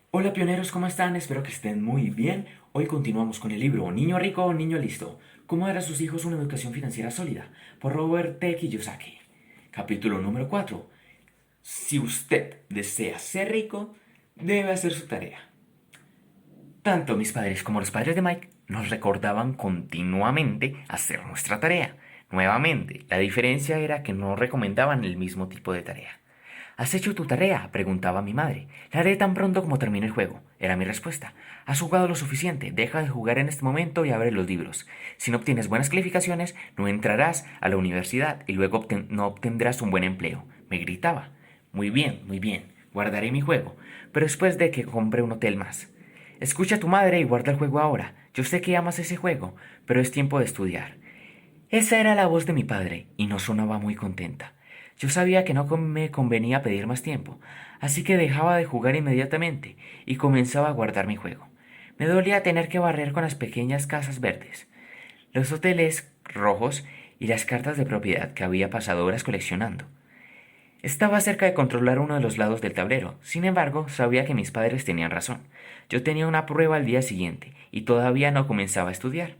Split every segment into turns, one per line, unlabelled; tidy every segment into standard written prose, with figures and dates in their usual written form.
Hola pioneros, ¿cómo están? Espero que estén muy bien. Hoy continuamos con el libro Niño rico, niño listo. ¿Cómo dar a sus hijos una educación financiera sólida? Por Robert T. Kiyosaki. Capítulo número 4. Si usted desea ser rico, debe hacer su tarea. Tanto mis padres como los padres de Mike nos recordaban continuamente hacer nuestra tarea. Nuevamente, la diferencia era que no recomendaban el mismo tipo de tarea. ¿Has hecho tu tarea?, preguntaba mi madre. La haré tan pronto como termine el juego, era mi respuesta. ¿Has jugado lo suficiente? Deja de jugar en este momento y abre los libros. Si no obtienes buenas calificaciones, no entrarás a la universidad y luego no obtendrás un buen empleo, me gritaba. Muy bien, guardaré mi juego, pero después de que compre un hotel más. Escucha a tu madre y guarda el juego ahora. Yo sé que amas ese juego, pero es tiempo de estudiar. Esa era la voz de mi padre, y no sonaba muy contenta. Yo sabía que no me convenía pedir más tiempo, así que dejaba de jugar inmediatamente y comenzaba a guardar mi juego. Me dolía tener que barrer con las pequeñas casas verdes, los hoteles rojos y las cartas de propiedad que había pasado horas coleccionando. Estaba cerca de controlar uno de los lados del tablero, sin embargo, sabía que mis padres tenían razón. Yo tenía una prueba al día siguiente y todavía no comenzaba a estudiar.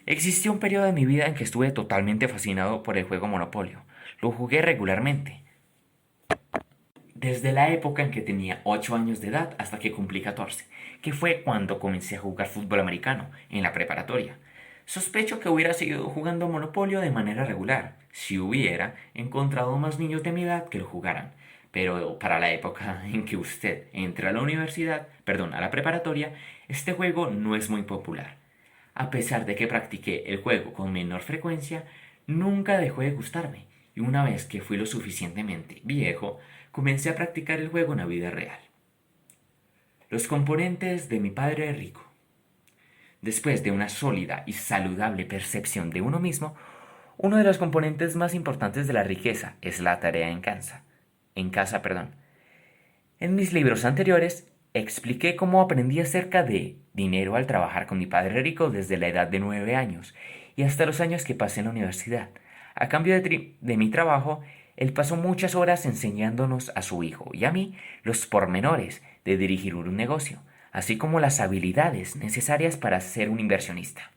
Existió un periodo de mi vida en que estuve totalmente fascinado por el juego Monopolio. Lo jugué regularmente, desde la época en que tenía 8 años de edad hasta que cumplí 14, que fue cuando comencé a jugar fútbol americano en la preparatoria. Sospecho que hubiera seguido jugando Monopolio de manera regular, si hubiera encontrado más niños de mi edad que lo jugaran. Pero para la época en que usted entra a la universidad, perdón, a la preparatoria, este juego no es muy popular. A pesar de que practiqué el juego con menor frecuencia, nunca dejó de gustarme, y una vez que fui lo suficientemente viejo, comencé a practicar el juego en la vida real. Los componentes de mi padre rico. Después de una sólida y saludable percepción de uno mismo, uno de los componentes más importantes de la riqueza es la tarea en casa. En casa, perdón. En mis libros anteriores expliqué cómo aprendí acerca de dinero al trabajar con mi padre rico desde la edad de 9 años y hasta los años que pasé en la universidad. A cambio de mi trabajo, él pasó muchas horas enseñándonos a su hijo y a mí los pormenores de dirigir un negocio, así como las habilidades necesarias para ser un inversionista.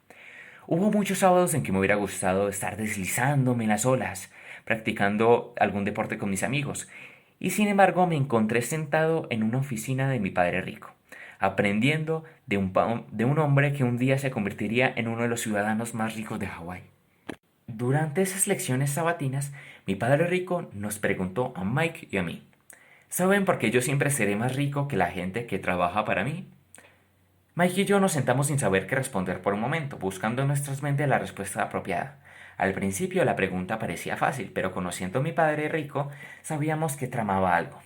Hubo muchos sábados en que me hubiera gustado estar deslizándome en las olas, practicando algún deporte con mis amigos, y sin embargo me encontré sentado en una oficina de mi padre rico, aprendiendo de un hombre que un día se convertiría en uno de los ciudadanos más ricos de Hawái. Durante esas lecciones sabatinas, mi padre rico nos preguntó a Mike y a mí, ¿saben por qué yo siempre seré más rico que la gente que trabaja para mí? Mike y yo nos sentamos sin saber qué responder por un momento, buscando en nuestras mentes la respuesta apropiada. Al principio la pregunta parecía fácil, pero conociendo a mi padre rico, sabíamos que tramaba algo.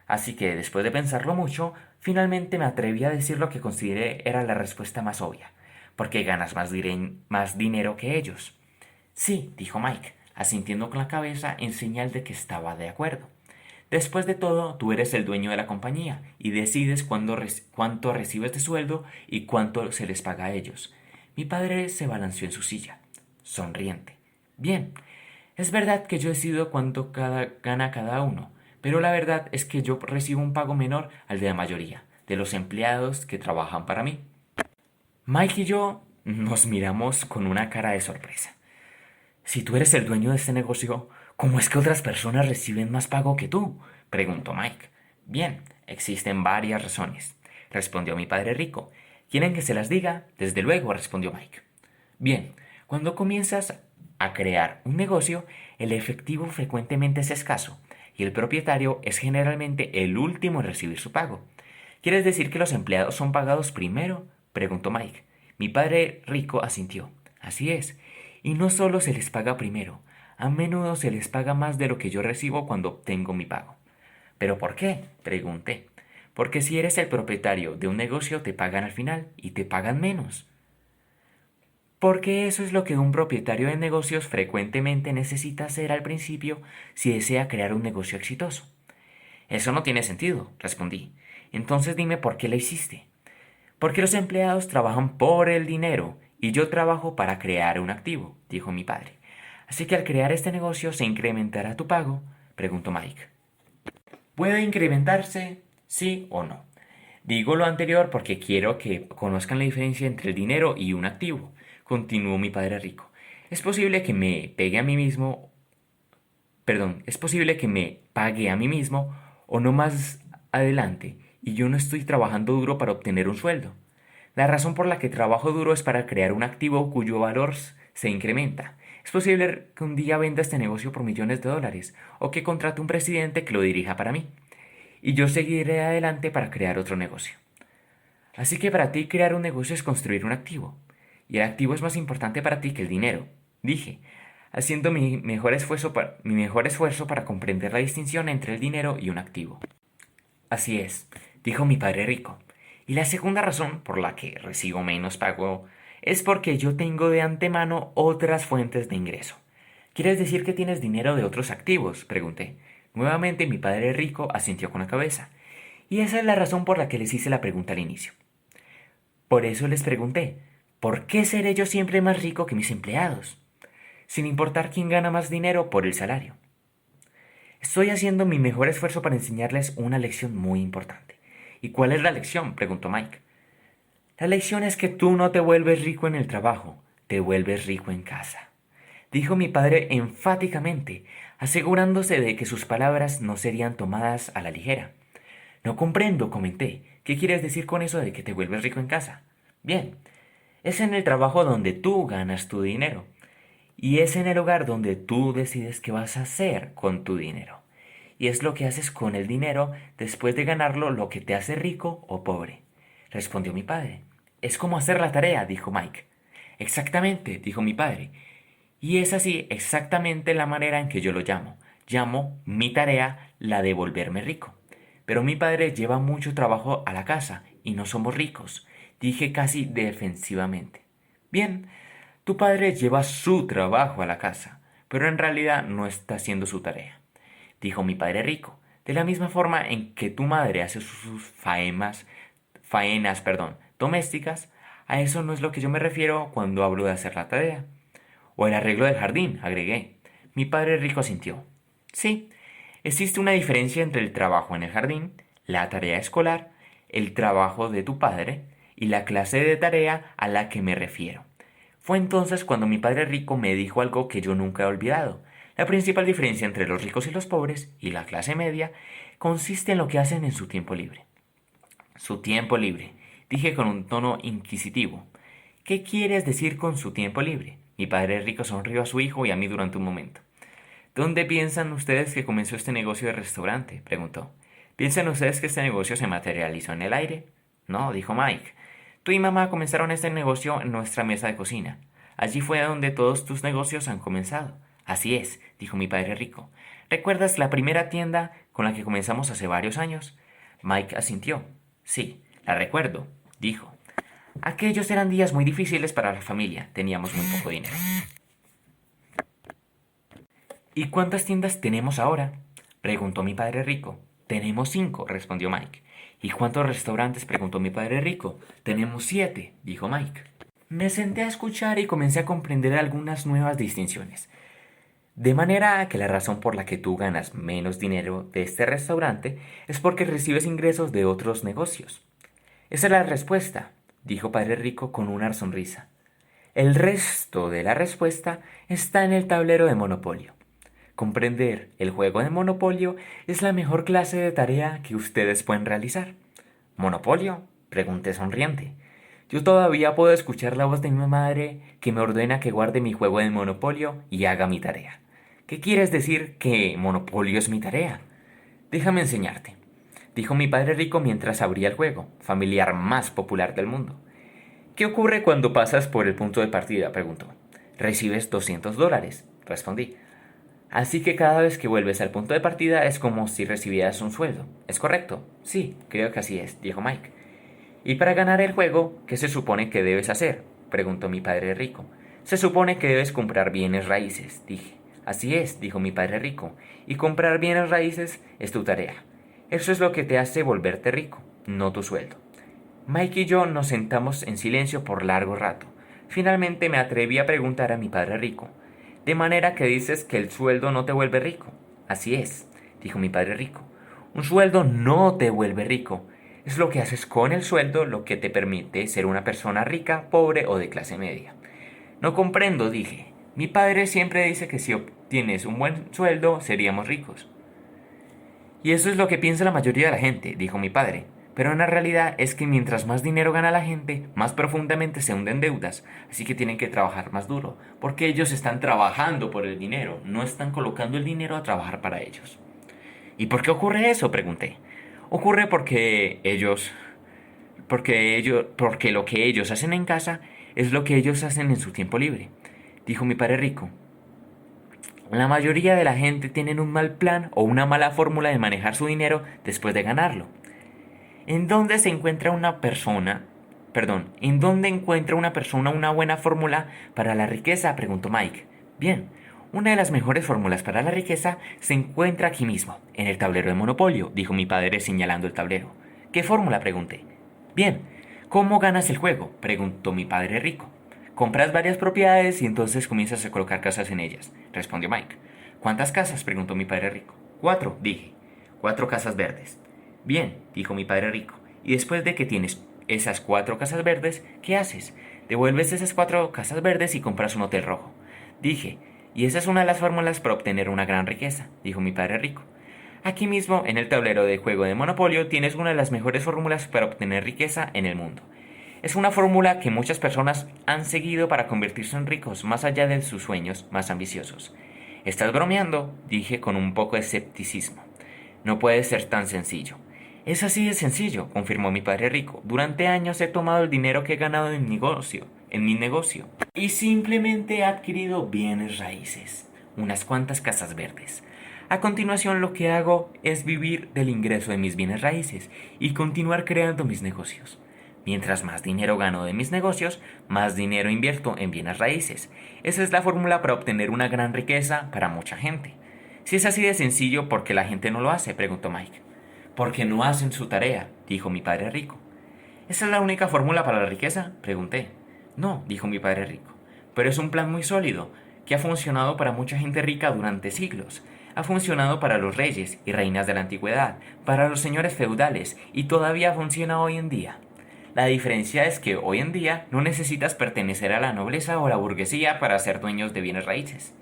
Así que, después de pensarlo mucho, finalmente me atreví a decir lo que consideré era la respuesta más obvia. Porque ganas más dinero que ellos. Sí, dijo Mike, asintiendo con la cabeza en señal de que estaba de acuerdo. Después de todo, tú eres el dueño de la compañía y decides cuánto recibes de sueldo y cuánto se les paga a ellos. Mi padre se balanceó en su silla, sonriente. Bien, es verdad que yo decido cuánto gana cada uno, pero la verdad es que yo recibo un pago menor al de la mayoría de los empleados que trabajan para mí. Mike y yo nos miramos con una cara de sorpresa. Si tú eres el dueño de este negocio, ¿cómo es que otras personas reciben más pago que tú?, preguntó Mike. Bien, existen varias razones, respondió mi padre rico. ¿Quieren que se las diga? Desde luego, respondió Mike. Bien, cuando comienzas a crear un negocio, el efectivo frecuentemente es escaso y el propietario es generalmente el último en recibir su pago. ¿Quieres decir que los empleados son pagados primero?, preguntó Mike. Mi padre rico asintió. Así es. Y no solo se les paga primero, a menudo se les paga más de lo que yo recibo cuando obtengo mi pago. ¿Pero por qué?, pregunté. Porque si eres el propietario de un negocio te pagan al final y te pagan menos. Porque eso es lo que un propietario de negocios frecuentemente necesita hacer al principio si desea crear un negocio exitoso. Eso no tiene sentido, respondí. Entonces dime por qué lo hiciste. Porque los empleados trabajan por el dinero y yo trabajo para crear un activo, dijo mi padre. Así que al crear este negocio se incrementará tu pago, preguntó Mike. Puede incrementarse, sí o no. Digo lo anterior porque quiero que conozcan la diferencia entre el dinero y un activo, continuó mi padre rico. Es posible que me pegue a mí mismo, es posible que me pague a mí mismo o no más adelante, y yo no estoy trabajando duro para obtener un sueldo. La razón por la que trabajo duro es para crear un activo cuyo valor se incrementa. Es posible que un día venda este negocio por millones de dólares o que contrate un presidente que lo dirija para mí. Y yo seguiré adelante para crear otro negocio. Así que para ti crear un negocio es construir un activo. Y el activo es más importante para ti que el dinero, dije, haciendo mi mejor esfuerzo para comprender la distinción entre el dinero y un activo. Así es, dijo mi padre rico. Y la segunda razón por la que recibo menos pago es porque yo tengo de antemano otras fuentes de ingreso. ¿Quieres decir que tienes dinero de otros activos?, pregunté. Nuevamente mi padre rico asintió con la cabeza. Y esa es la razón por la que les hice la pregunta al inicio. Por eso les pregunté, ¿por qué seré yo siempre más rico que mis empleados? Sin importar quién gana más dinero por el salario. Estoy haciendo mi mejor esfuerzo para enseñarles una lección muy importante. ¿Y cuál es la lección?, preguntó Mike. La lección es que tú no te vuelves rico en el trabajo, te vuelves rico en casa, dijo mi padre enfáticamente, asegurándose de que sus palabras no serían tomadas a la ligera. No comprendo, comenté. ¿Qué quieres decir con eso de que te vuelves rico en casa? Bien, es en el trabajo donde tú ganas tu dinero. Y es en el hogar donde tú decides qué vas a hacer con tu dinero. Y es lo que haces con el dinero después de ganarlo lo que te hace rico o pobre, respondió mi padre. Es como hacer la tarea, dijo Mike. Exactamente, dijo mi padre. Y es así exactamente la manera en que yo lo llamo. Llamo mi tarea la de volverme rico. Pero mi padre lleva mucho trabajo a la casa y no somos ricos, dije casi defensivamente. Bien, tu padre lleva su trabajo a la casa, pero en realidad no está haciendo su tarea, dijo mi padre rico, de la misma forma en que tu madre hace sus faenas, domésticas. A eso no es lo que yo me refiero cuando hablo de hacer la tarea. O el arreglo del jardín, agregué. Mi padre rico asintió. Sí, existe una diferencia entre el trabajo en el jardín, la tarea escolar, el trabajo de tu padre y la clase de tarea a la que me refiero. Fue entonces cuando mi padre rico me dijo algo que yo nunca he olvidado. La principal diferencia entre los ricos y los pobres y la clase media consiste en lo que hacen en su tiempo libre. Su tiempo libre, dije con un tono inquisitivo. ¿Qué quieres decir con su tiempo libre? Mi padre rico sonrió a su hijo y a mí durante un momento. ¿Dónde piensan ustedes que comenzó este negocio de restaurante?, preguntó. ¿Piensan ustedes que este negocio se materializó en el aire? No, dijo Mike. Tú y mamá comenzaron este negocio en nuestra mesa de cocina. Allí fue donde todos tus negocios han comenzado. Así es, dijo mi padre rico. ¿Recuerdas la primera tienda con la que comenzamos hace varios años? Mike asintió. Sí, la recuerdo, dijo. Aquellos eran días muy difíciles para la familia. Teníamos muy poco dinero. ¿Y cuántas tiendas tenemos ahora?, preguntó mi padre rico. Tenemos 5, respondió Mike. ¿Y cuántos restaurantes?, preguntó mi padre rico. Tenemos 7, dijo Mike. Me senté a escuchar y comencé a comprender algunas nuevas distinciones. De manera que la razón por la que tú ganas menos dinero de este restaurante es porque recibes ingresos de otros negocios. Esa es la respuesta, dijo Padre Rico con una sonrisa. El resto de la respuesta está en el tablero de Monopolio. Comprender el juego de Monopolio es la mejor clase de tarea que ustedes pueden realizar. ¿Monopolio?, pregunté sonriente. Yo todavía puedo escuchar la voz de mi madre que me ordena que guarde mi juego de Monopolio y haga mi tarea. ¿Qué quieres decir que Monopolio es mi tarea? Déjame enseñarte, dijo mi padre rico mientras abría el juego, familiar más popular del mundo. ¿Qué ocurre cuando pasas por el punto de partida?, preguntó. Recibes $200, respondí. Así que cada vez que vuelves al punto de partida es como si recibieras un sueldo. ¿Es correcto? Sí, creo que así es, dijo Mike. ¿Y para ganar el juego, qué se supone que debes hacer?, preguntó mi padre rico. Se supone que debes comprar bienes raíces, dije. Así es, dijo mi padre rico, y comprar bienes raíces es tu tarea. Eso es lo que te hace volverte rico, no tu sueldo. Mike y yo nos sentamos en silencio por largo rato. Finalmente me atreví a preguntar a mi padre rico. ¿De manera que dices que el sueldo no te vuelve rico? Así es, dijo mi padre rico. Un sueldo no te vuelve rico. Es lo que haces con el sueldo lo que te permite ser una persona rica, pobre o de clase media. No comprendo, dije. Mi padre siempre dice que si obtienes un buen sueldo, seríamos ricos. Y eso es lo que piensa la mayoría de la gente, dijo mi padre. Pero la realidad es que mientras más dinero gana la gente, más profundamente se hunden en deudas, así que tienen que trabajar más duro, porque ellos están trabajando por el dinero, no están colocando el dinero a trabajar para ellos. ¿Y por qué ocurre eso? Pregunté. Ocurre porque lo que ellos hacen en casa es lo que ellos hacen en su tiempo libre, dijo mi padre rico. La mayoría de la gente tienen un mal plan o una mala fórmula de manejar su dinero después de ganarlo. ¿En dónde se encuentra una persona? Perdón, ¿en dónde encuentra una persona una buena fórmula para la riqueza? Preguntó Mike. Bien, una de las mejores fórmulas para la riqueza se encuentra aquí mismo, en el tablero de Monopolio, dijo mi padre señalando el tablero. ¿Qué fórmula? Pregunté. Bien, ¿cómo ganas el juego? Preguntó mi padre rico. Compras varias propiedades y entonces comienzas a colocar casas en ellas, respondió Mike. ¿Cuántas casas? Preguntó mi padre rico. 4, dije. 4 casas verdes. Bien, dijo mi padre rico. Y después de que tienes esas 4 casas verdes, ¿qué haces? Devuelves esas 4 casas verdes y compras un hotel rojo. Dije, y esa es una de las fórmulas para obtener una gran riqueza, dijo mi padre rico. Aquí mismo, en el tablero de juego de Monopolio, tienes una de las mejores fórmulas para obtener riqueza en el mundo. Es una fórmula que muchas personas han seguido para convertirse en ricos más allá de sus sueños más ambiciosos. ¿Estás bromeando? Dije con un poco de escepticismo. No puede ser tan sencillo. Es así de sencillo, confirmó mi padre rico. Durante años he tomado el dinero que he ganado en mi negocio, y simplemente he adquirido bienes raíces, unas cuantas casas verdes. A continuación lo que hago es vivir del ingreso de mis bienes raíces y continuar creando mis negocios. Mientras más dinero gano de mis negocios, más dinero invierto en bienes raíces. Esa es la fórmula para obtener una gran riqueza para mucha gente. Si es así de sencillo, ¿por qué la gente no lo hace? Preguntó Mike. Porque no hacen su tarea, dijo mi padre rico. ¿Esa es la única fórmula para la riqueza? Pregunté. No, dijo mi padre rico. Pero es un plan muy sólido, que ha funcionado para mucha gente rica durante siglos. Ha funcionado para los reyes y reinas de la antigüedad, para los señores feudales y todavía funciona hoy en día. La diferencia es que hoy en día no necesitas pertenecer a la nobleza o la burguesía para ser dueños de bienes raíces.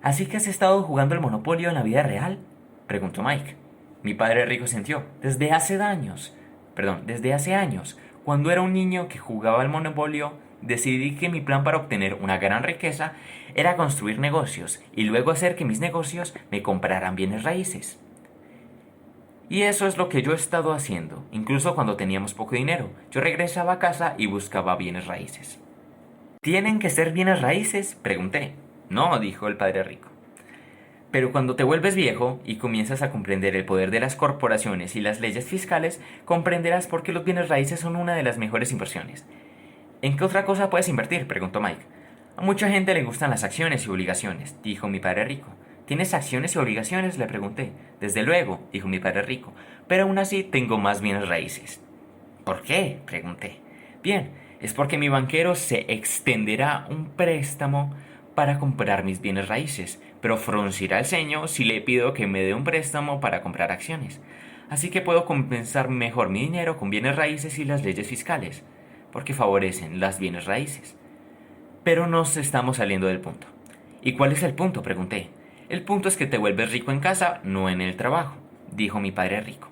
¿Así que has estado jugando el Monopolio en la vida real? Preguntó Mike. Mi padre rico sintió. Desde hace años, cuando era un niño que jugaba al Monopolio, decidí que mi plan para obtener una gran riqueza era construir negocios y luego hacer que mis negocios me compraran bienes raíces. Y eso es lo que yo he estado haciendo, incluso cuando teníamos poco dinero. Yo regresaba a casa y buscaba bienes raíces. ¿Tienen que ser bienes raíces? Pregunté. No, dijo el padre rico. Pero cuando te vuelves viejo y comienzas a comprender el poder de las corporaciones y las leyes fiscales, comprenderás por qué los bienes raíces son una de las mejores inversiones. ¿En qué otra cosa puedes invertir? Preguntó Mike. A mucha gente le gustan las acciones y obligaciones, dijo mi padre rico. ¿Tienes acciones y obligaciones? Le pregunté. Desde luego, dijo mi padre rico, pero aún así tengo más bienes raíces. ¿Por qué? Pregunté. Bien, es porque mi banquero se extenderá un préstamo para comprar mis bienes raíces, pero fruncirá el ceño si le pido que me dé un préstamo para comprar acciones. Así que puedo compensar mejor mi dinero con bienes raíces y las leyes fiscales, porque favorecen las bienes raíces. Pero nos estamos saliendo del punto. ¿Y cuál es el punto? Pregunté. El punto es que te vuelves rico en casa, no en el trabajo, dijo mi padre rico.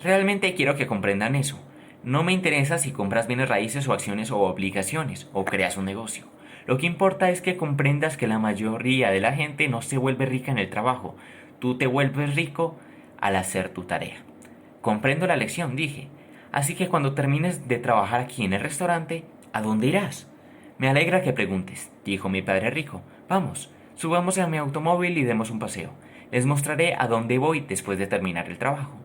Realmente quiero que comprendan eso. No me interesa si compras bienes raíces o acciones o obligaciones o creas un negocio. Lo que importa es que comprendas que la mayoría de la gente no se vuelve rica en el trabajo. Tú te vuelves rico al hacer tu tarea. Comprendo la lección, dije. Así que cuando termines de trabajar aquí en el restaurante, ¿a dónde irás? Me alegra que preguntes, dijo mi padre rico. Vamos, subamos a mi automóvil y demos un paseo. Les mostraré a dónde voy después de terminar el trabajo.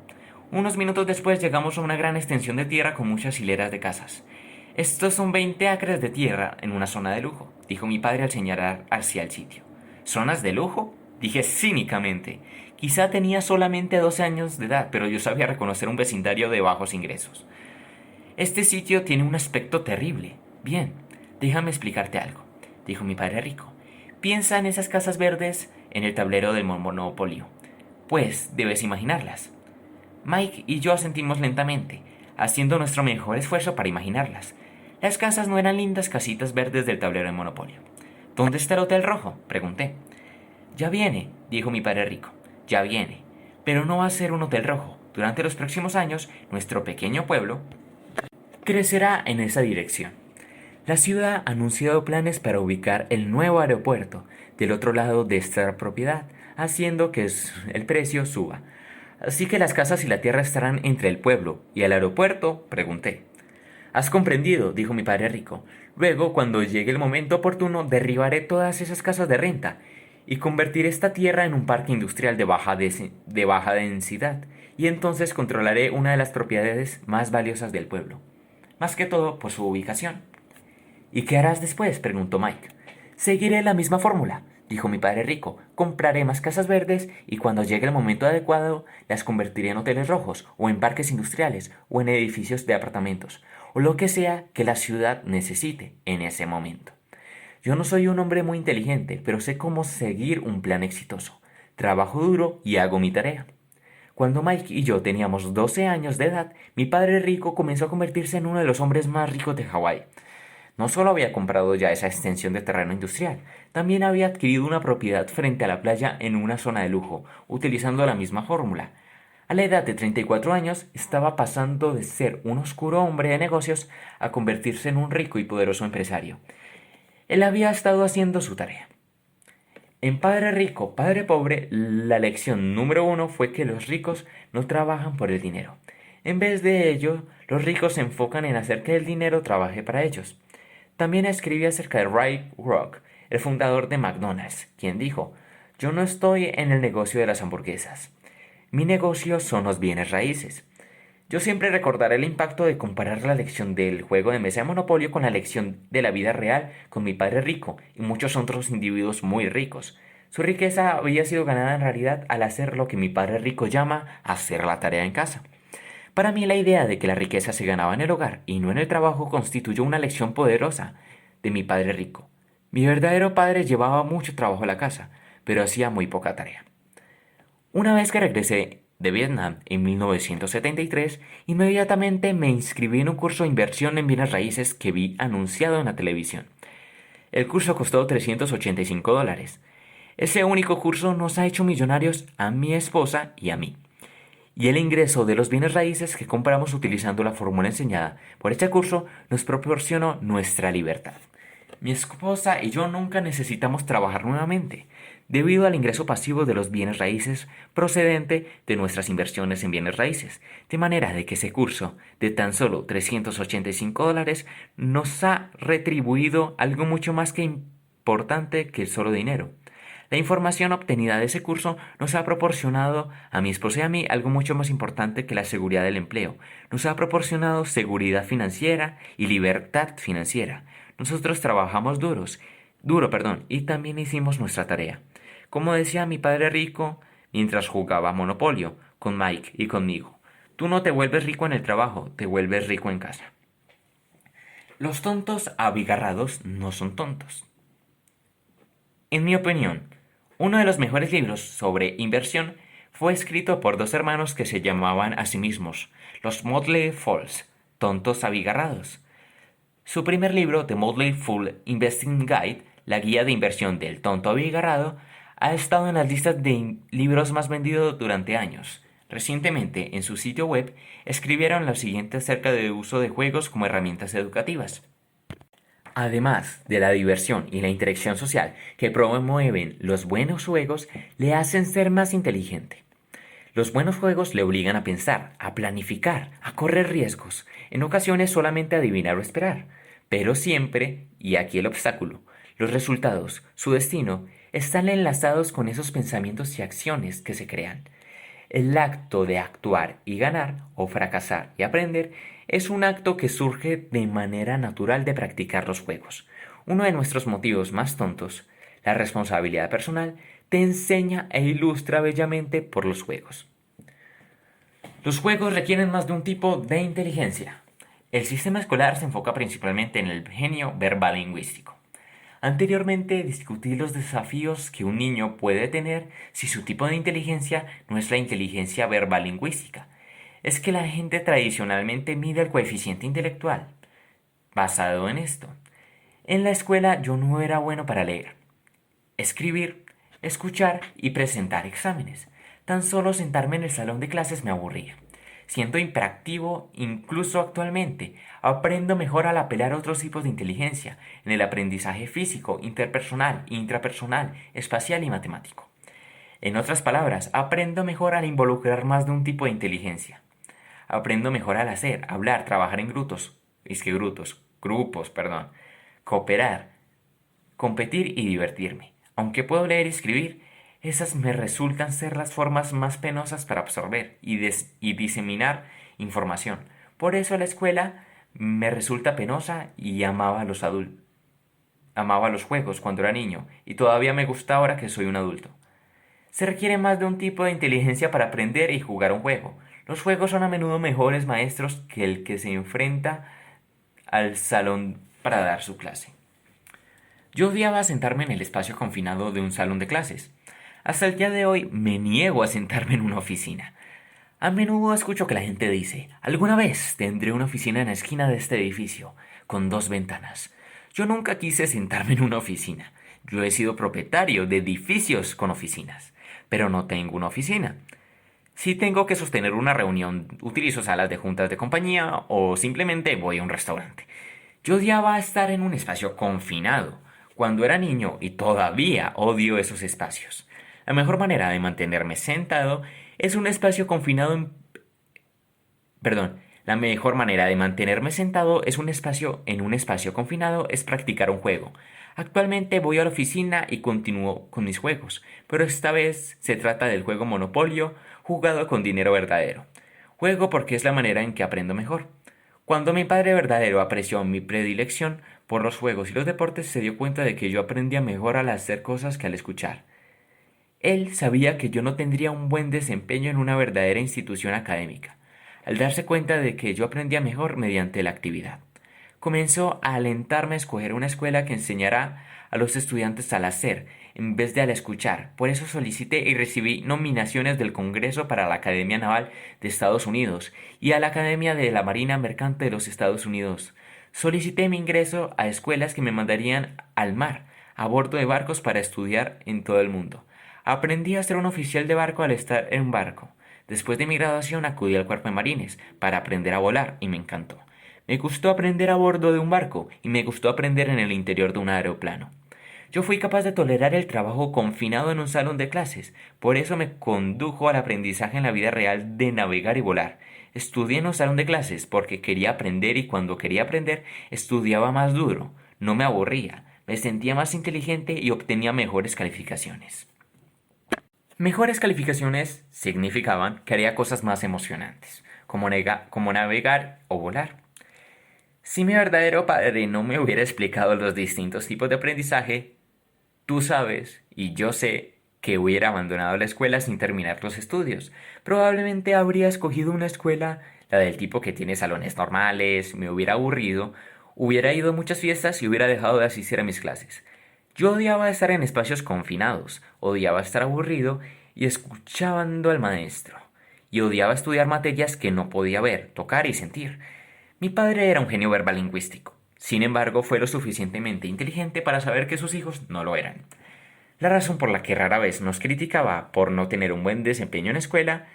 Unos minutos después llegamos a una gran extensión de tierra con muchas hileras de casas. Estos son 20 acres de tierra en una zona de lujo, dijo mi padre al señalar hacia el sitio. ¿Zonas de lujo? Dije cínicamente. Quizá tenía solamente 12 años de edad, pero yo sabía reconocer un vecindario de bajos ingresos. Este sitio tiene un aspecto terrible. Bien, déjame explicarte algo, dijo mi padre rico. Piensa en esas casas verdes en el tablero del Monopolio. Pues debes imaginarlas. Mike y yo asentimos lentamente, haciendo nuestro mejor esfuerzo para imaginarlas. Las casas no eran lindas casitas verdes del tablero de Monopolio. ¿Dónde está el Hotel Rojo?, pregunté. Ya viene, dijo mi padre rico, ya viene. Pero no va a ser un hotel rojo. Durante los próximos años, nuestro pequeño pueblo crecerá en esa dirección. La ciudad ha anunciado planes para ubicar el nuevo aeropuerto del otro lado de esta propiedad, haciendo que el precio suba. Así que las casas y la tierra estarán entre el pueblo y el aeropuerto, pregunté. Has comprendido, dijo mi padre rico. Luego, cuando llegue el momento oportuno, derribaré todas esas casas de renta y convertiré esta tierra en un parque industrial de baja densidad, y entonces controlaré una de las propiedades más valiosas del pueblo, más que todo por su ubicación. ¿Y qué harás después?, preguntó Mike. Seguiré la misma fórmula, dijo mi padre rico. Compraré más casas verdes y cuando llegue el momento adecuado las convertiré en hoteles rojos, o en parques industriales, o en edificios de apartamentos, o lo que sea que la ciudad necesite en ese momento. Yo no soy un hombre muy inteligente, pero sé cómo seguir un plan exitoso. Trabajo duro y hago mi tarea. Cuando Mike y yo teníamos 12 años de edad, mi padre rico comenzó a convertirse en uno de los hombres más ricos de Hawái. No solo había comprado ya esa extensión de terreno industrial, también había adquirido una propiedad frente a la playa en una zona de lujo, utilizando la misma fórmula. A la edad de 34 años, estaba pasando de ser un oscuro hombre de negocios a convertirse en un rico y poderoso empresario. Él había estado haciendo su tarea. En Padre Rico, Padre Pobre, la lección número 1 fue que los ricos no trabajan por el dinero. En vez de ello, los ricos se enfocan en hacer que el dinero trabaje para ellos. También escribí acerca de Ray Kroc, el fundador de McDonald's, quien dijo: «Yo no estoy en el negocio de las hamburguesas. Mi negocio son los bienes raíces». Yo siempre recordaré el impacto de comparar la lección del juego de mesa de Monopolio con la lección de la vida real con mi padre rico y muchos otros individuos muy ricos. Su riqueza había sido ganada en realidad al hacer lo que mi padre rico llama hacer la tarea en casa. Para mí la idea de que la riqueza se ganaba en el hogar y no en el trabajo constituyó una lección poderosa de mi padre rico. Mi verdadero padre llevaba mucho trabajo a la casa, pero hacía muy poca tarea. Una vez que regresé de Vietnam en 1973, inmediatamente me inscribí en un curso de inversión en bienes raíces que vi anunciado en la televisión. El curso costó $385. Ese único curso nos ha hecho millonarios a mi esposa y a mí. Y el ingreso de los bienes raíces que compramos utilizando la fórmula enseñada por este curso nos proporcionó nuestra libertad. Mi esposa y yo nunca necesitamos trabajar nuevamente, debido al ingreso pasivo de los bienes raíces procedente de nuestras inversiones en bienes raíces, de manera de que ese curso de tan solo $385 nos ha retribuido algo mucho más que importante que el solo dinero. La información obtenida de ese curso nos ha proporcionado a mi esposa y a mí algo mucho más importante que la seguridad del empleo. Nos ha proporcionado seguridad financiera y libertad financiera. Nosotros trabajamos y también hicimos nuestra tarea. Como decía mi padre rico mientras jugaba Monopolio con Mike y conmigo: tú no te vuelves rico en el trabajo, te vuelves rico en casa. Los tontos abigarrados no son tontos. En mi opinión, uno de los mejores libros sobre inversión fue escrito por dos hermanos que se llamaban a sí mismos los Motley Fools, tontos abigarrados. Su primer libro, The Motley Fool Investing Guide, la guía de inversión del tonto abigarrado, ha estado en las listas de libros más vendidos durante años. Recientemente, en su sitio web, escribieron lo siguiente acerca del uso de juegos como herramientas educativas. Además de la diversión y la interacción social que promueven los buenos juegos, le hacen ser más inteligente. Los buenos juegos le obligan a pensar, a planificar, a correr riesgos, en ocasiones solamente a adivinar o esperar, pero siempre, y aquí el obstáculo, los resultados, su destino, están enlazados con esos pensamientos y acciones que se crean. El acto de actuar y ganar, o fracasar y aprender, es un acto que surge de manera natural de practicar los juegos. Uno de nuestros motivos más tontos, la responsabilidad personal, te enseña e ilustra bellamente por los juegos. Los juegos requieren más de un tipo de inteligencia. El sistema escolar se enfoca principalmente en el genio verbal lingüístico. Anteriormente discutí los desafíos que un niño puede tener si su tipo de inteligencia no es la inteligencia verbal lingüística. es que la gente tradicionalmente mide el coeficiente intelectual. Basado en esto, en la escuela yo no era bueno para leer, escribir, escuchar y presentar exámenes. Tan solo sentarme en el salón de clases me aburría. Siendo hiperactivo, incluso actualmente, aprendo mejor al apelar a otros tipos de inteligencia, en el aprendizaje físico, interpersonal, intrapersonal, espacial y matemático. En otras palabras, aprendo mejor al involucrar más de un tipo de inteligencia. Aprendo mejor al hacer, hablar, trabajar en grupos, cooperar, competir y divertirme. Aunque puedo leer y escribir, esas me resultan ser las formas más penosas para absorber y diseminar información. Por eso la escuela me resulta penosa y amaba a los adultos. Amaba los juegos cuando era niño y todavía me gusta ahora que soy un adulto. Se requiere más de un tipo de inteligencia para aprender y jugar un juego. Los juegos son a menudo mejores maestros que el que se enfrenta al salón para dar su clase. Yo odiaba sentarme en el espacio confinado de un salón de clases. Hasta el día de hoy me niego a sentarme en una oficina. A menudo escucho que la gente dice, alguna vez tendré una oficina en la esquina de este edificio, con 2 ventanas. Yo nunca quise sentarme en una oficina. Yo he sido propietario de edificios con oficinas, pero no tengo una oficina. Si tengo que sostener una reunión, utilizo salas de juntas de compañía o simplemente voy a un restaurante. Yo odiaba estar en un espacio confinado cuando era niño y todavía odio esos espacios. La mejor manera de mantenerme sentado es un espacio confinado en... Perdón, la mejor manera de mantenerme sentado es un espacio confinado es practicar un juego. Actualmente voy a la oficina y continúo con mis juegos, pero esta vez se trata del juego Monopolio jugado con dinero verdadero. Juego porque es la manera en que aprendo mejor. Cuando mi padre verdadero apreció mi predilección por los juegos y los deportes, se dio cuenta de que yo aprendía mejor al hacer cosas que al escuchar. Él sabía que yo no tendría un buen desempeño en una verdadera institución académica, al darse cuenta de que yo aprendía mejor mediante la actividad. Comenzó a alentarme a escoger una escuela que enseñara a los estudiantes al hacer, en vez de al escuchar. Por eso solicité y recibí nominaciones del Congreso para la Academia Naval de Estados Unidos y a la Academia de la Marina Mercante de los Estados Unidos. Solicité mi ingreso a escuelas que me mandarían al mar, a bordo de barcos para estudiar en todo el mundo. Aprendí a ser un oficial de barco al estar en un barco. Después de mi graduación acudí al Cuerpo de Marines para aprender a volar y me encantó. Me gustó aprender a bordo de un barco y me gustó aprender en el interior de un aeroplano. Yo fui capaz de tolerar el trabajo confinado en un salón de clases, por eso me condujo al aprendizaje en la vida real de navegar y volar. Estudié en un salón de clases porque quería aprender y cuando quería aprender estudiaba más duro, no me aburría, me sentía más inteligente y obtenía mejores calificaciones. Mejores calificaciones significaban que haría cosas más emocionantes, como navegar o volar. Si mi verdadero padre no me hubiera explicado los distintos tipos de aprendizaje, tú sabes y yo sé que hubiera abandonado la escuela sin terminar los estudios. Probablemente habría escogido una escuela, la del tipo que tiene salones normales, me hubiera aburrido, hubiera ido a muchas fiestas y hubiera dejado de asistir a mis clases. Yo odiaba estar en espacios confinados, odiaba estar aburrido y escuchando al maestro, y odiaba estudiar materias que no podía ver, tocar y sentir. Mi padre era un genio verbal lingüístico. Sin embargo, fue lo suficientemente inteligente para saber que sus hijos no lo eran. La razón por la que rara vez nos criticaba por no tener un buen desempeño en la escuela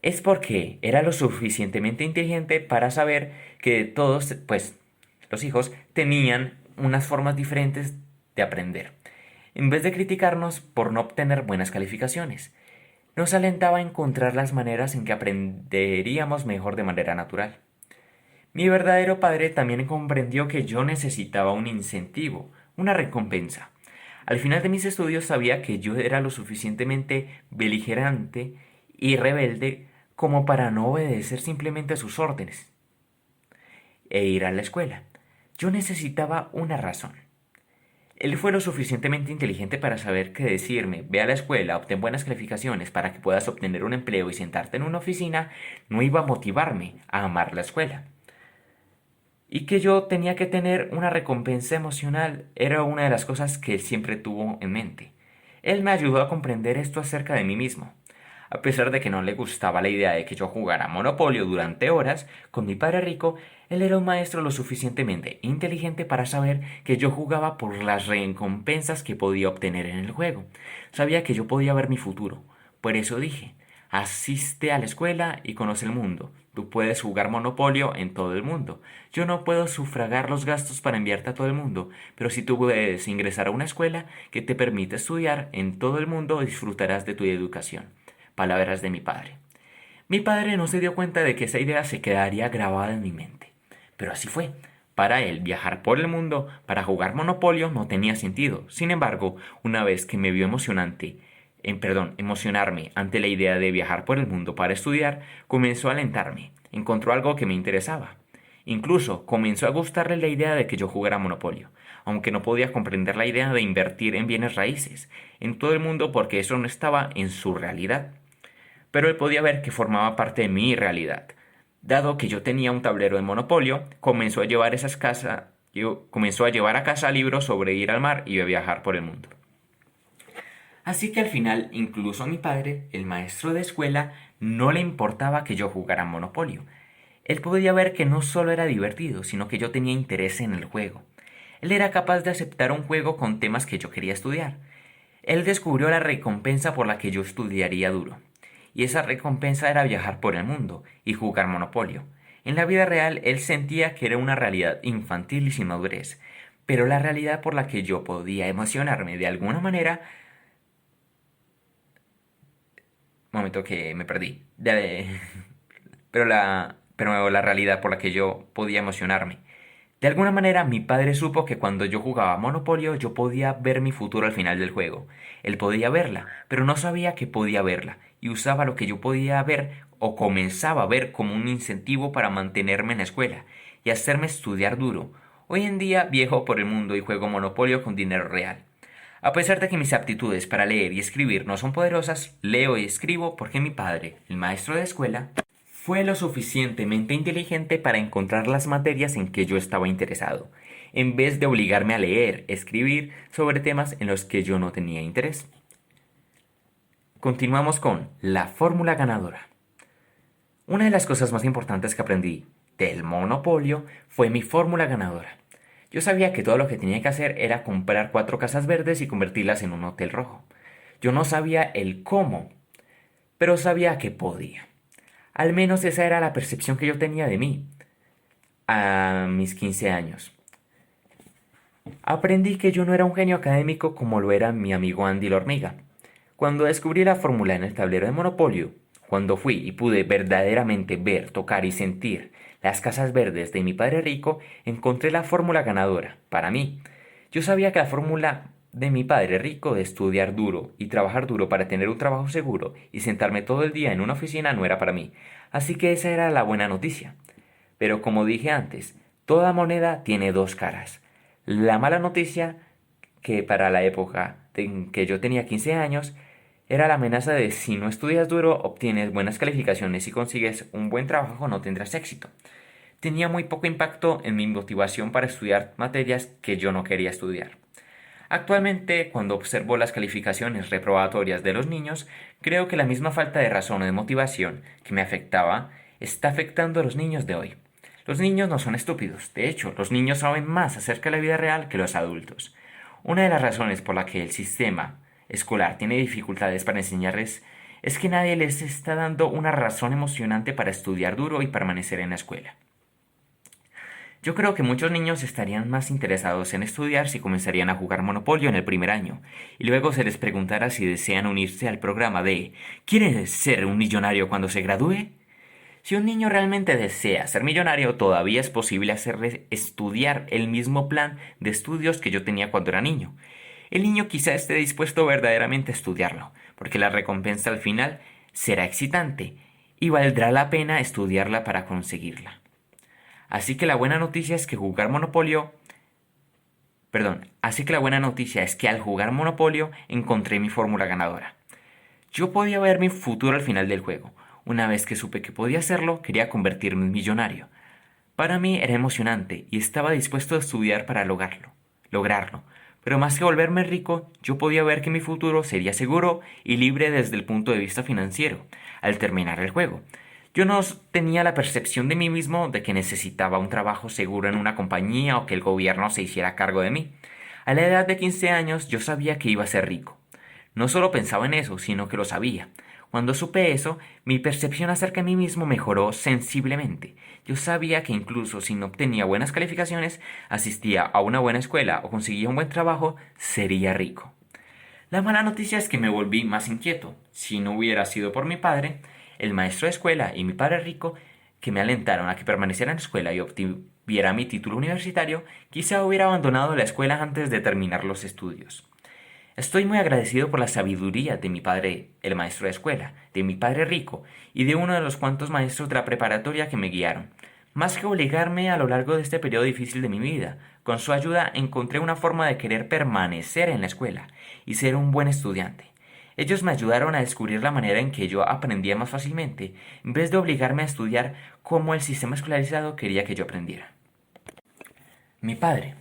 es porque era lo suficientemente inteligente para saber que todos, los hijos tenían unas formas diferentes de aprender. En vez de criticarnos por no obtener buenas calificaciones, nos alentaba a encontrar las maneras en que aprenderíamos mejor de manera natural. Mi verdadero padre también comprendió que yo necesitaba un incentivo, una recompensa. Al final de mis estudios sabía que yo era lo suficientemente beligerante y rebelde como para no obedecer simplemente a sus órdenes e ir a la escuela. Yo necesitaba una razón. Él fue lo suficientemente inteligente para saber que decirme, ve a la escuela, obtén buenas calificaciones para que puedas obtener un empleo y sentarte en una oficina, no iba a motivarme a amar la escuela. Y que yo tenía que tener una recompensa emocional era una de las cosas que él siempre tuvo en mente. Él me ayudó a comprender esto acerca de mí mismo. A pesar de que no le gustaba la idea de que yo jugara Monopolio durante horas con mi padre rico, él era un maestro lo suficientemente inteligente para saber que yo jugaba por las recompensas que podía obtener en el juego. Sabía que yo podía ver mi futuro. Por eso dije, asiste a la escuela y conoce el mundo. Tú puedes jugar Monopolio en todo el mundo. Yo no puedo sufragar los gastos para enviarte a todo el mundo, pero si tú puedes ingresar a una escuela que te permite estudiar en todo el mundo, disfrutarás de tu educación. Palabras de mi padre. Mi padre no se dio cuenta de que esa idea se quedaría grabada en mi mente. Pero así fue. Para él, viajar por el mundo para jugar Monopolio no tenía sentido. Sin embargo, una vez que me vio emocionarme ante la idea de viajar por el mundo para estudiar, comenzó a alentarme. Encontró algo que me interesaba. Incluso comenzó a gustarle la idea de que yo jugara Monopolio, aunque no podía comprender la idea de invertir en bienes raíces en todo el mundo porque eso no estaba en su realidad. Pero él podía ver que formaba parte de mi realidad. Dado que yo tenía un tablero de Monopolio, comenzó a llevar a casa libros sobre ir al mar y a viajar por el mundo. Así que al final, incluso a mi padre, el maestro de escuela, no le importaba que yo jugara Monopolio. Él podía ver que no solo era divertido, sino que yo tenía interés en el juego. Él era capaz de aceptar un juego con temas que yo quería estudiar. Él descubrió la recompensa por la que yo estudiaría duro. Y esa recompensa era viajar por el mundo y jugar Monopolio. En la vida real, él sentía que era una realidad infantil y sin madurez, pero la realidad por la que yo podía emocionarme de alguna manera. Momento que me perdí. Pero la realidad por la que yo podía emocionarme. De alguna manera, mi padre supo que cuando yo jugaba Monopolio yo podía ver mi futuro al final del juego. Él podía verla, pero no sabía que podía verla, y usaba lo que yo podía ver o comenzaba a ver como un incentivo para mantenerme en la escuela y hacerme estudiar duro. Hoy en día viajo por el mundo y juego Monopolio con dinero real. A pesar de que mis aptitudes para leer y escribir no son poderosas, leo y escribo porque mi padre, el maestro de escuela, fue lo suficientemente inteligente para encontrar las materias en que yo estaba interesado, en vez de obligarme a leer, escribir sobre temas en los que yo no tenía interés. Continuamos con la fórmula ganadora. Una de las cosas más importantes que aprendí del Monopolio fue mi fórmula ganadora. Yo sabía que todo lo que tenía que hacer era comprar 4 casas verdes y convertirlas en un hotel rojo. Yo no sabía el cómo, pero sabía que podía. Al menos esa era la percepción que yo tenía de mí a mis 15 años. Aprendí que yo no era un genio académico como lo era mi amigo Andy la hormiga. Cuando descubrí la fórmula en el tablero de Monopolio, cuando fui y pude verdaderamente ver, tocar y sentir las casas verdes de mi padre rico, encontré la fórmula ganadora para mí. Yo sabía que la fórmula de mi padre rico de estudiar duro y trabajar duro para tener un trabajo seguro y sentarme todo el día en una oficina no era para mí. Así que esa era la buena noticia. Pero como dije antes, toda moneda tiene 2 caras. La mala noticia, que para la época en que yo tenía 15 años, era la amenaza de si no estudias duro, obtienes buenas calificaciones y consigues un buen trabajo, no tendrás éxito. Tenía muy poco impacto en mi motivación para estudiar materias que yo no quería estudiar. Actualmente, cuando observo las calificaciones reprobatorias de los niños, creo que la misma falta de razón o de motivación que me afectaba está afectando a los niños de hoy. Los niños no son estúpidos, de hecho, los niños saben más acerca de la vida real que los adultos. Una de las razones por la que el sistema escolar tiene dificultades para enseñarles es que nadie les está dando una razón emocionante para estudiar duro y permanecer en la escuela. Yo creo que muchos niños estarían más interesados en estudiar si comenzarían a jugar Monopolio en el primer año, y luego se les preguntara si desean unirse al programa de ¿Quieres ser un millonario cuando se gradúe? Si un niño realmente desea ser millonario, todavía es posible hacerle estudiar el mismo plan de estudios que yo tenía cuando era niño. El niño quizá esté dispuesto verdaderamente a estudiarlo, porque la recompensa al final será excitante y valdrá la pena estudiarla para conseguirla. Así que la buena noticia es que al jugar Monopolio encontré mi fórmula ganadora. Yo podía ver mi futuro al final del juego. Una vez que supe que podía hacerlo, quería convertirme en millonario. Para mí era emocionante y estaba dispuesto a estudiar para lograrlo. pero más que volverme rico, yo podía ver que mi futuro sería seguro y libre desde el punto de vista financiero, al terminar el juego. Yo no tenía la percepción de mí mismo de que necesitaba un trabajo seguro en una compañía o que el gobierno se hiciera cargo de mí. A la edad de 15 años yo sabía que iba a ser rico. No solo pensaba en eso, sino que lo sabía. Cuando supe eso, mi percepción acerca de mí mismo mejoró sensiblemente. Yo sabía que incluso si no obtenía buenas calificaciones, asistía a una buena escuela o conseguía un buen trabajo, sería rico. La mala noticia es que me volví más inquieto. Si no hubiera sido por mi padre, el maestro de escuela y mi padre rico, que me alentaron a que permaneciera en la escuela y obtuviera mi título universitario, quizá hubiera abandonado la escuela antes de terminar los estudios. Estoy muy agradecido por la sabiduría de mi padre, el maestro de escuela, de mi padre rico y de uno de los cuantos maestros de la preparatoria que me guiaron. Más que obligarme a lo largo de este periodo difícil de mi vida, con su ayuda encontré una forma de querer permanecer en la escuela y ser un buen estudiante. Ellos me ayudaron a descubrir la manera en que yo aprendía más fácilmente, en vez de obligarme a estudiar como el sistema escolarizado quería que yo aprendiera. Mi padre.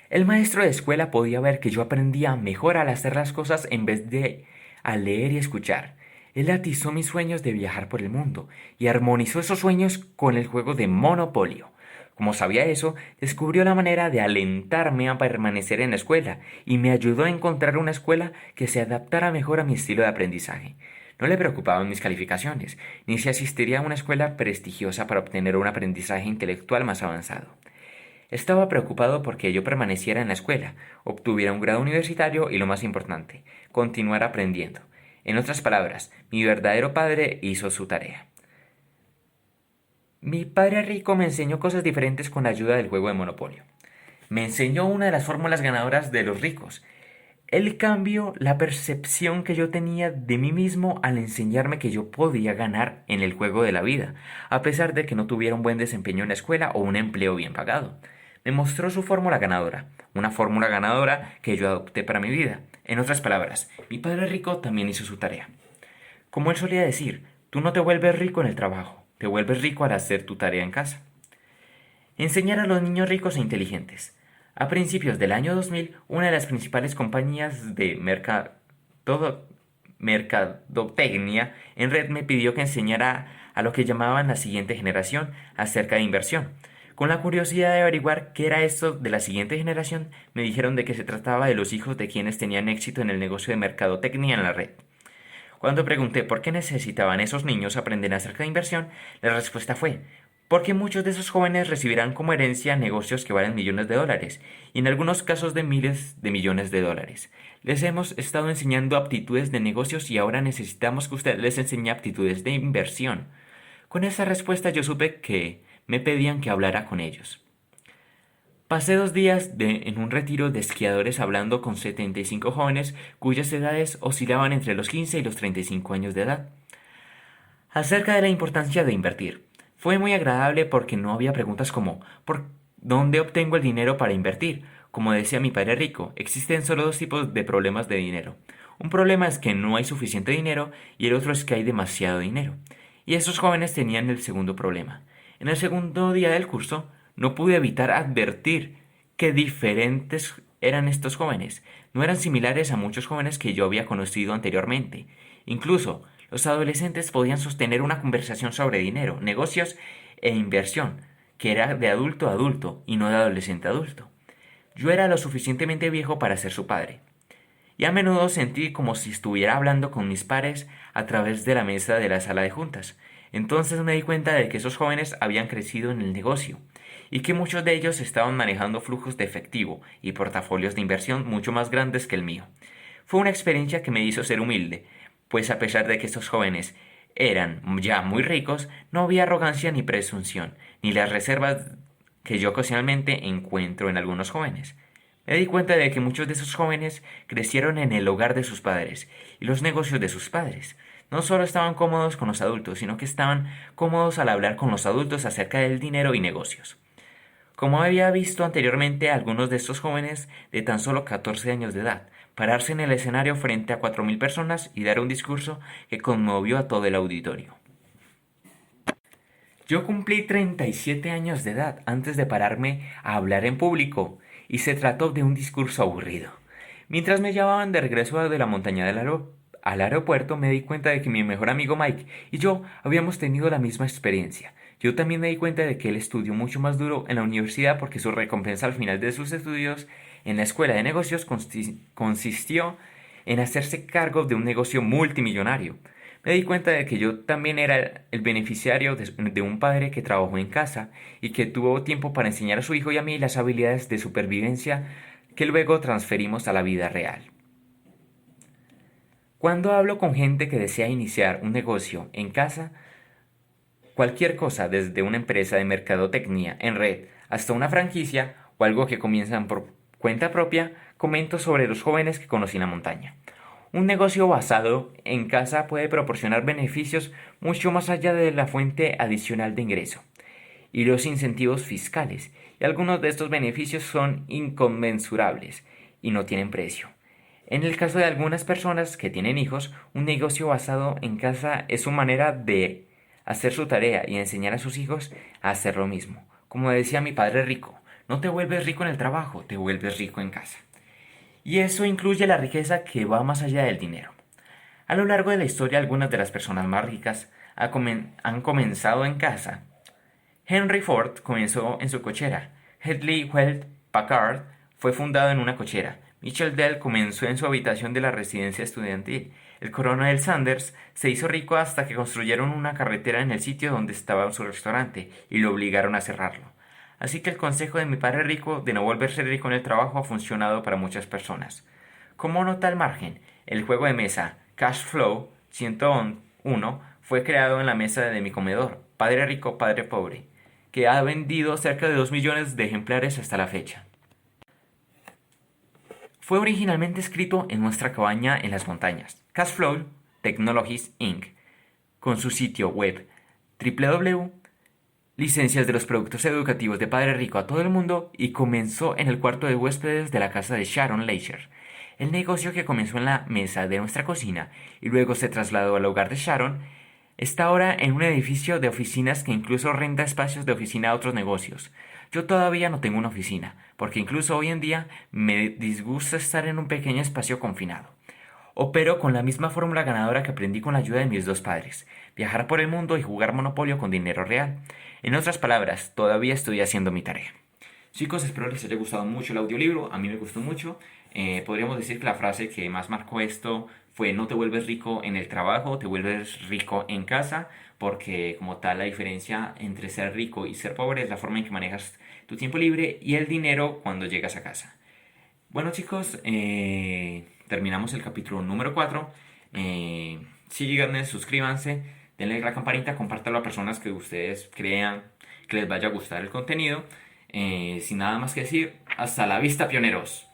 El maestro de escuela podía ver que yo aprendía mejor al hacer las cosas en vez de a leer y escuchar. Él atizó mis sueños de viajar por el mundo y armonizó esos sueños con el juego de Monopolio. Como sabía eso, descubrió la manera de alentarme a permanecer en la escuela y me ayudó a encontrar una escuela que se adaptara mejor a mi estilo de aprendizaje. No le preocupaban mis calificaciones, ni si asistiría a una escuela prestigiosa para obtener un aprendizaje intelectual más avanzado. Estaba preocupado porque yo permaneciera en la escuela, obtuviera un grado universitario y, lo más importante, continuara aprendiendo. En otras palabras, mi verdadero padre hizo su tarea. Mi padre rico me enseñó cosas diferentes con la ayuda del juego de Monopolio. Me enseñó una de las fórmulas ganadoras de los ricos. Él cambió la percepción que yo tenía de mí mismo al enseñarme que yo podía ganar en el juego de la vida, a pesar de que no tuviera un buen desempeño en la escuela o un empleo bien pagado. Me mostró su fórmula ganadora, una fórmula ganadora que yo adopté para mi vida. En otras palabras, mi padre rico también hizo su tarea. Como él solía decir, tú no te vuelves rico en el trabajo, te vuelves rico al hacer tu tarea en casa. Enseñar a los niños ricos e inteligentes. A principios del año 2000, una de las principales compañías de mercadotecnia en red me pidió que enseñara a lo que llamaban la siguiente generación acerca de inversión. Con la curiosidad de averiguar qué era esto de la siguiente generación, me dijeron de que se trataba de los hijos de quienes tenían éxito en el negocio de mercadotecnia en la red. Cuando pregunté por qué necesitaban esos niños aprender acerca de inversión, la respuesta fue, porque muchos de esos jóvenes recibirán como herencia negocios que valen millones de dólares, y en algunos casos de miles de millones de dólares. Les hemos estado enseñando aptitudes de negocios y ahora necesitamos que usted les enseñe aptitudes de inversión. Con esa respuesta yo supe que me pedían que hablara con ellos. Pasé 2 días en un retiro de esquiadores hablando con 75 jóvenes cuyas edades oscilaban entre los 15 y los 35 años de edad, acerca de la importancia de invertir. Fue muy agradable porque no había preguntas como ¿por dónde obtengo el dinero para invertir? Como decía mi padre rico, existen solo 2 tipos de problemas de dinero. Un problema es que no hay suficiente dinero y el otro es que hay demasiado dinero. Y esos jóvenes tenían el segundo problema. En el segundo día del curso, no pude evitar advertir qué diferentes eran estos jóvenes. No eran similares a muchos jóvenes que yo había conocido anteriormente. Incluso, los adolescentes podían sostener una conversación sobre dinero, negocios e inversión, que era de adulto a adulto y no de adolescente a adulto. Yo era lo suficientemente viejo para ser su padre. Y a menudo sentí como si estuviera hablando con mis pares a través de la mesa de la sala de juntas. Entonces me di cuenta de que esos jóvenes habían crecido en el negocio y que muchos de ellos estaban manejando flujos de efectivo y portafolios de inversión mucho más grandes que el mío. Fue una experiencia que me hizo ser humilde, pues a pesar de que estos jóvenes eran ya muy ricos, no había arrogancia ni presunción, ni las reservas que yo ocasionalmente encuentro en algunos jóvenes. Me di cuenta de que muchos de esos jóvenes crecieron en el hogar de sus padres y los negocios de sus padres. No solo estaban cómodos con los adultos, sino que estaban cómodos al hablar con los adultos acerca del dinero y negocios. Como había visto anteriormente a algunos de estos jóvenes de tan solo 14 años de edad, pararse en el escenario frente a 4.000 personas y dar un discurso que conmovió a todo el auditorio. Yo cumplí 37 años de edad antes de pararme a hablar en público, y se trató de un discurso aburrido. Mientras me llevaban de regreso de la montaña al aeropuerto, me di cuenta de que mi mejor amigo Mike y yo habíamos tenido la misma experiencia. Yo también me di cuenta de que él estudió mucho más duro en la universidad porque su recompensa al final de sus estudios en la escuela de negocios consistió en hacerse cargo de un negocio multimillonario. Me di cuenta de que yo también era el beneficiario de un padre que trabajó en casa y que tuvo tiempo para enseñar a su hijo y a mí las habilidades de supervivencia que luego transferimos a la vida real. Cuando hablo con gente que desea iniciar un negocio en casa, cualquier cosa desde una empresa de mercadotecnia en red hasta una franquicia o algo que comienzan por cuenta propia, comento sobre los jóvenes que conocí en la montaña. Un negocio basado en casa puede proporcionar beneficios mucho más allá de la fuente adicional de ingreso y los incentivos fiscales, y algunos de estos beneficios son inconmensurables y no tienen precio. En el caso de algunas personas que tienen hijos, un negocio basado en casa es su manera de hacer su tarea y enseñar a sus hijos a hacer lo mismo. Como decía mi padre rico, no te vuelves rico en el trabajo, te vuelves rico en casa. Y eso incluye la riqueza que va más allá del dinero. A lo largo de la historia, algunas de las personas más ricas han comenzado en casa. Henry Ford comenzó en su cochera. Hedley Weld Packard fue fundado en una cochera. Michael Dell comenzó en su habitación de la residencia estudiantil. El coronel Sanders se hizo rico hasta que construyeron una carretera en el sitio donde estaba su restaurante y lo obligaron a cerrarlo. Así que el consejo de mi padre rico de no volverse rico en el trabajo ha funcionado para muchas personas. Como nota al margen, el juego de mesa Cash Flow 101 fue creado en la mesa de mi comedor, Padre Rico, Padre Pobre, que ha vendido cerca de 2 millones de ejemplares hasta la fecha. Fue originalmente escrito en nuestra cabaña en las montañas, Cashflow Technologies Inc., con su sitio web www, licencias de los productos educativos de Padre Rico a todo el mundo, y comenzó en el cuarto de huéspedes de la casa de Sharon Leisure. El negocio, que comenzó en la mesa de nuestra cocina y luego se trasladó al hogar de Sharon, está ahora en un edificio de oficinas que incluso renta espacios de oficina a otros negocios. Yo todavía no tengo una oficina, porque incluso hoy en día me disgusta estar en un pequeño espacio confinado. Opero con la misma fórmula ganadora que aprendí con la ayuda de mis dos padres: viajar por el mundo y jugar Monopolio con dinero real. En otras palabras, todavía estoy haciendo mi tarea. Chicos, espero les haya gustado mucho el audiolibro. A mí me gustó mucho. Podríamos decir que la frase que más marcó esto fue: no te vuelves rico en el trabajo, te vuelves rico en casa, porque como tal la diferencia entre ser rico y ser pobre es la forma en que manejas tu tiempo libre y el dinero cuando llegas a casa. Bueno, chicos, terminamos el capítulo número 4. Síganme, suscríbanse, denle la campanita, compártanlo a personas que ustedes crean que les vaya a gustar el contenido. Sin nada más que decir, hasta la vista, pioneros.